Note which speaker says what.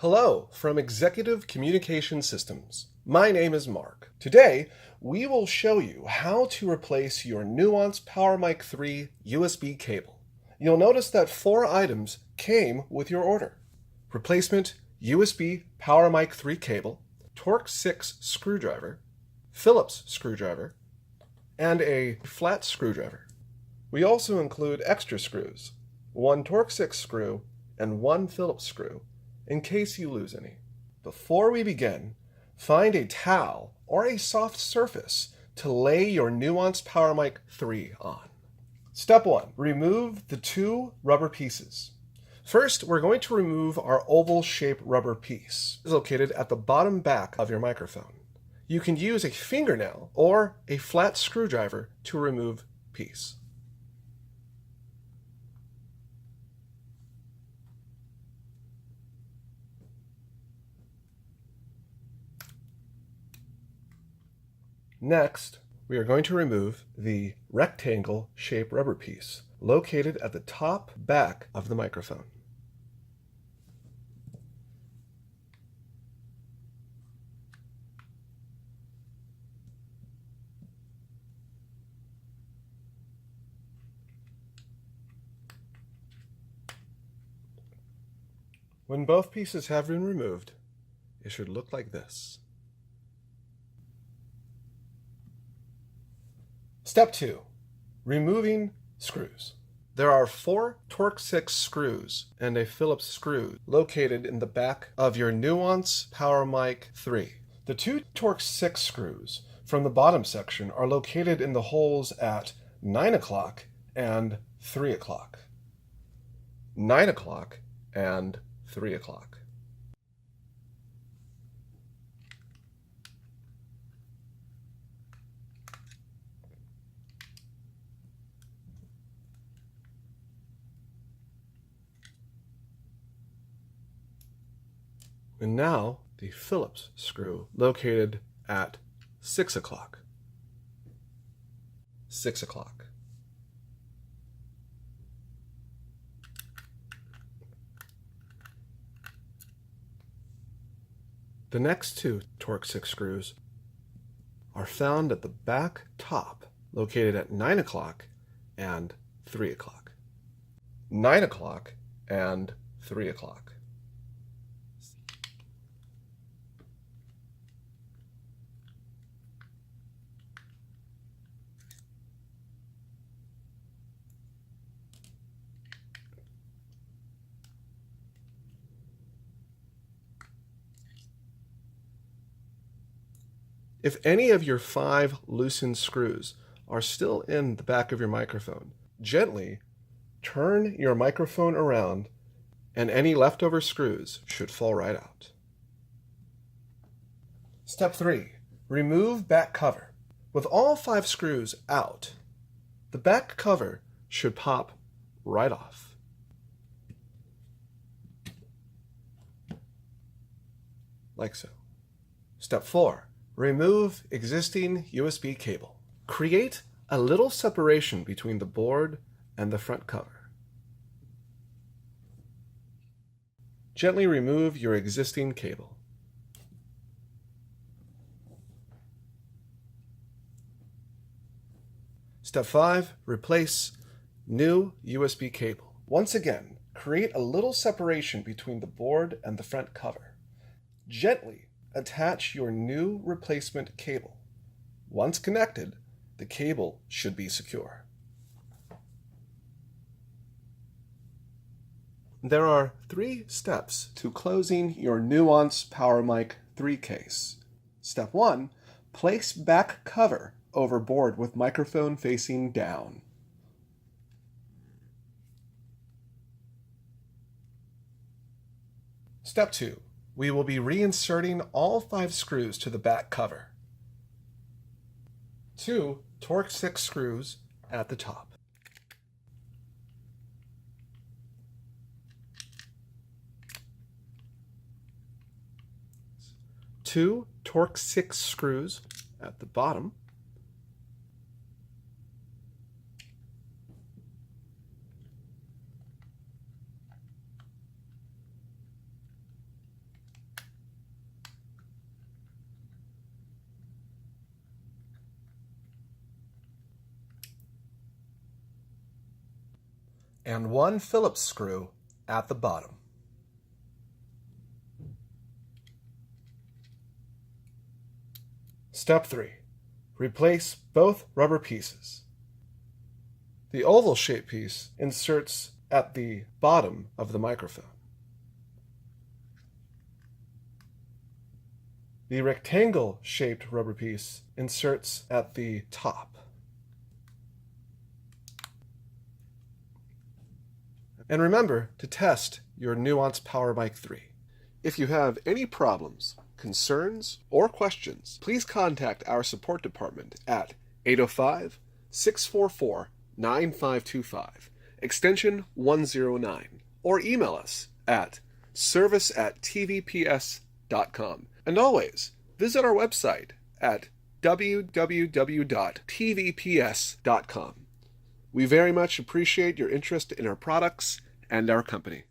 Speaker 1: Hello from Executive Communication Systems. My name is Mark. Today, we will show you how to replace your Nuance PowerMic III USB cable. You'll notice that 4 items came with your order. Replacement USB PowerMic III cable, Torx 6 screwdriver, Phillips screwdriver, and a flat screwdriver. We also include extra screws, 1 Torx 6 screw and 1 Phillips screw, in case you lose any. Before we begin, find a towel or a soft surface to lay your Nuance PowerMic III on. Step 1. Remove the 2 rubber pieces. First, we're going to remove our oval-shaped rubber piece. It's located at the bottom back of your microphone. You can use a fingernail or a flat screwdriver to remove piece. Next, we are going to remove the rectangle-shaped rubber piece located at the top back of the microphone. When both pieces have been removed, it should look like this. Step 2. Removing screws. There are 4 Torx 6 screws and a Phillips screw located in the back of your Nuance PowerMic III. The 2 Torx 6 screws from the bottom section are located in the holes at 9 o'clock and 3 o'clock. 9 o'clock and 3 o'clock. And now the Phillips screw located at 6 o'clock. 6 o'clock. The next 2 Torx 6 screws are found at the back top, located at 9 o'clock and 3 o'clock. 9 o'clock and 3 o'clock. If any of your 5 loosened screws are still in the back of your microphone, gently turn your microphone around and any leftover screws should fall right out. Step 3. Remove back cover. With all 5 screws out, the back cover should pop right off. Like so. Step 4. Remove existing USB cable. Create a little separation between the board and the front cover. Gently remove your existing cable. Step 5. Replace new USB cable. Once again, create a little separation between the board and the front cover. Gently attach your new replacement cable. Once connected, the cable should be secure. There are 3 steps to closing your Nuance PowerMic III case. Step 1. Place back cover over board with microphone facing down. Step 2. We will be reinserting all 5 screws to the back cover. 2 Torx 6 screws at the top. 2 Torx 6 screws at the bottom. and one Phillips screw at the bottom. Step 3. Replace both rubber pieces. The oval-shaped piece inserts at the bottom of the microphone. The rectangle-shaped rubber piece inserts at the top. And remember to test your Nuance PowerMic 3. If you have any problems, concerns, or questions, please contact our support department at 805-644-9525, extension 109, or email us at service@tvps.com. And always visit our website at www.tvps.com. We very much appreciate your interest in our products and our company.